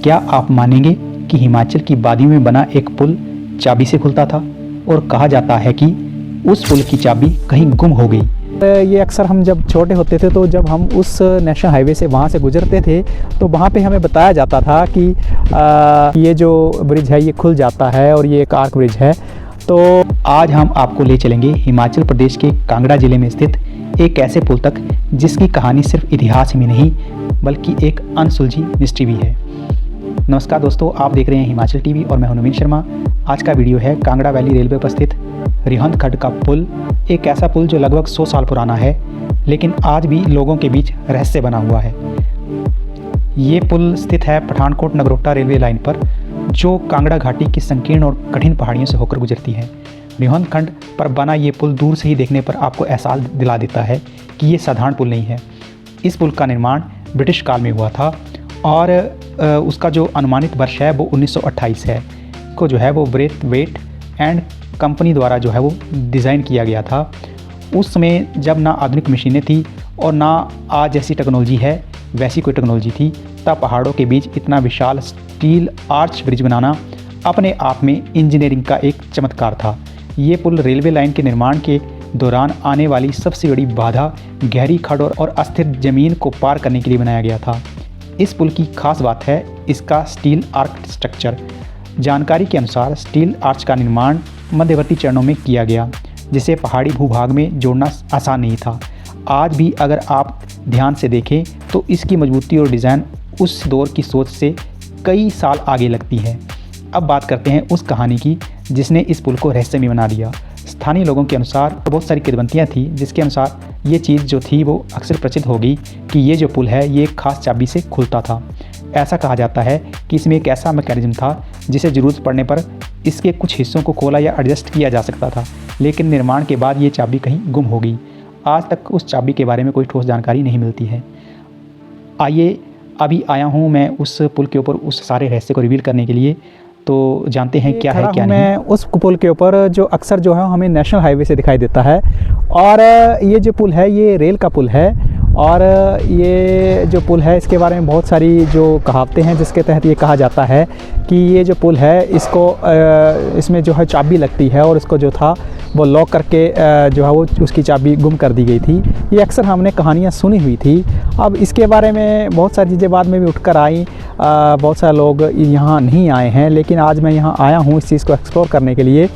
क्या आप मानेंगे कि हिमाचल की वादियों में बना एक पुल चाबी से खुलता था और कहा जाता है कि उस पुल की चाबी कहीं गुम हो गई। ये अक्सर हम जब छोटे होते थे तो जब हम उस नेशनल हाईवे से वहाँ से गुजरते थे तो वहाँ पे हमें बताया जाता था कि ये जो ब्रिज है ये खुल जाता है और ये एक आर्क ब्रिज है। तो आज हम आपको ले चलेंगे हिमाचल प्रदेश के कांगड़ा जिले में स्थित एक ऐसे पुल तक जिसकी कहानी सिर्फ इतिहास में नहीं बल्कि एक अनसुलझी मिस्ट्री भी है। नमस्कार दोस्तों, आप देख रहे हैं हिमाचल टीवी और मैं हूं नवीन शर्मा। आज का वीडियो है कांगड़ा वैली रेलवे पर स्थित रिहंद खड्ड का पुल। एक ऐसा पुल जो लगभग 100 साल पुराना है लेकिन आज भी लोगों के बीच रहस्य बना हुआ है। ये पुल स्थित है पठानकोट नगरोटा रेलवे लाइन पर, जो कांगड़ा घाटी की संकीर्ण और कठिन पहाड़ियों से होकर गुजरती है। रिहंद खड्ड पर बना ये पुल दूर से ही देखने पर आपको एहसास दिला देता है कि ये साधारण पुल नहीं है। इस पुल का निर्माण ब्रिटिश काल में हुआ था और उसका जो अनुमानित वर्ष है वो 1928 है। को जो है वो ब्रेथवेट एंड कंपनी द्वारा जो है वो डिज़ाइन किया गया था। उस समय जब ना आधुनिक मशीनें थी और ना आज जैसी टेक्नोलॉजी है वैसी कोई टेक्नोलॉजी थी, तब पहाड़ों के बीच इतना विशाल स्टील आर्च ब्रिज बनाना अपने आप में इंजीनियरिंग का एक चमत्कार था। ये पुल रेलवे लाइन के निर्माण के दौरान आने वाली सबसे बड़ी बाधा गहरी खड्ड और अस्थिर ज़मीन को पार करने के लिए बनाया गया था। इस पुल की खास बात है इसका स्टील आर्क स्ट्रक्चर। जानकारी के अनुसार स्टील आर्च का निर्माण मध्यवर्ती चरणों में किया गया, जिसे पहाड़ी भूभाग में जोड़ना आसान नहीं था। आज भी अगर आप ध्यान से देखें तो इसकी मजबूती और डिज़ाइन उस दौर की सोच से कई साल आगे लगती है। अब बात करते हैं उस कहानी की जिसने इस पुल को रहस्यमय बना दिया। स्थानीय लोगों के अनुसार बहुत सारी किंवदंतियाँ थी जिसके अनुसार ये चीज़ जो थी वो अक्सर प्रचलित हो गई कि ये जो पुल है ये एक खास चाबी से खुलता था। ऐसा कहा जाता है कि इसमें एक ऐसा मैकेनिज्म था जिसे ज़रूरत पड़ने पर इसके कुछ हिस्सों को खोला या एडजस्ट किया जा सकता था, लेकिन निर्माण के बाद ये चाबी कहीं गुम हो गई। आज तक उस चाबी के बारे में कोई ठोस जानकारी नहीं मिलती है। आइए अभी आया हूँ मैं उस पुल के ऊपर उस सारे रहस्य को रिवील करने के लिए, तो जानते हैं क्या है क्या नहीं। मैं उस पुल के ऊपर जो अक्सर जो है हमें नेशनल हाईवे से दिखाई देता है और ये जो पुल है ये रेल का पुल है और ये जो पुल है इसके बारे में बहुत सारी जो कहावतें हैं जिसके तहत ये कहा जाता है कि ये जो पुल है इसको इसमें जो है चाबी लगती है और इसको जो था वो लॉक करके जो है वो उसकी चाबी गुम कर दी गई थी। ये अक्सर हमने कहानियाँ सुनी हुई थी। अब इसके बारे में बहुत सारी चीज़ें बाद में भी उठकर आई। बहुत सारे लोग यहाँ नहीं आए हैं, लेकिन आज मैं यहाँ आया हूँ इस चीज़ को एक्सप्लोर करने के लिए।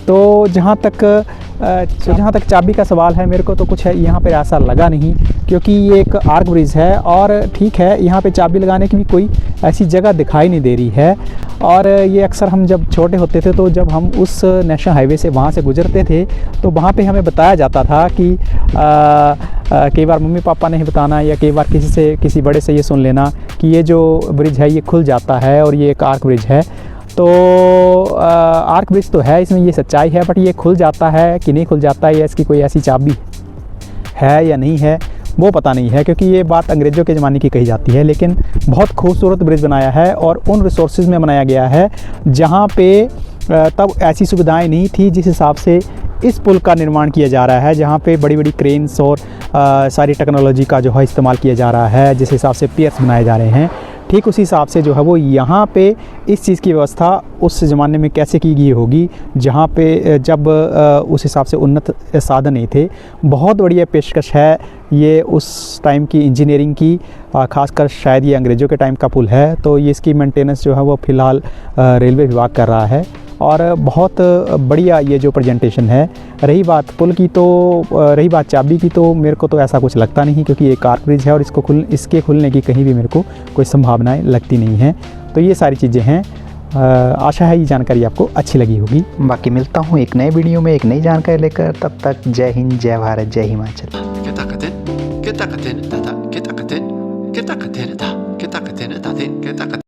तो जहाँ तक चाबी का सवाल है, मेरे को तो कुछ है यहाँ पे ऐसा लगा नहीं, क्योंकि ये एक आर्क ब्रिज है और ठीक है यहाँ पे चाबी लगाने की भी कोई ऐसी जगह दिखाई नहीं दे रही है। और ये अक्सर हम जब छोटे होते थे तो जब हम उस नेशनल हाईवे से वहाँ से गुजरते थे तो वहाँ पे हमें बताया जाता था कि कई बार मम्मी पापा ने ही बताना या कई बार किसी बड़े से ये सुन लेना कि ये जो ब्रिज है ये खुल जाता है और ये एक आर्क ब्रिज है। तो आर्क ब्रिज तो है, इसमें ये सच्चाई है, बट ये खुल जाता है कि नहीं खुल जाता है या इसकी कोई ऐसी चाबी है या नहीं है वो पता नहीं है, क्योंकि ये बात अंग्रेज़ों के ज़माने की कही जाती है। लेकिन बहुत खूबसूरत ब्रिज बनाया है और उन रिसोर्सेज में बनाया गया है जहाँ पे तब ऐसी सुविधाएं नहीं थी जिस हिसाब से इस पुल का निर्माण किया जा रहा है, जहाँ पे बड़ी बड़ी क्रेन्स और सारी टेक्नोलॉजी का जो है इस्तेमाल किया जा रहा है, जिस हिसाब से पियर्स बनाए जा रहे हैं, ठीक उसी हिसाब से जो है वो यहाँ पे इस चीज़ की व्यवस्था उस ज़माने में कैसे की गई होगी जहाँ पे जब उस हिसाब से उन्नत साधन नहीं थे। बहुत बढ़िया पेशकश है ये उस टाइम की इंजीनियरिंग की, खासकर शायद ये अंग्रेज़ों के टाइम का पुल है। तो ये इसकी मेंटेनेंस जो है वो फ़िलहाल रेलवे विभाग कर रहा है और बहुत बढ़िया ये जो प्रेजेंटेशन है। रही बात पुल की तो रही बात चाबी की, तो मेरे को तो ऐसा कुछ लगता नहीं, क्योंकि ये आर्क ब्रिज है और इसके खुलने की कहीं भी मेरे को कोई संभावनाएं लगती नहीं हैं। तो ये सारी चीज़ें हैं। आशा है ये जानकारी आपको अच्छी लगी होगी। बाकी मिलता हूँ एक नए वीडियो में एक नई जानकारी लेकर। तब तक जय हिंद, जय भारत, जय हिमाचल।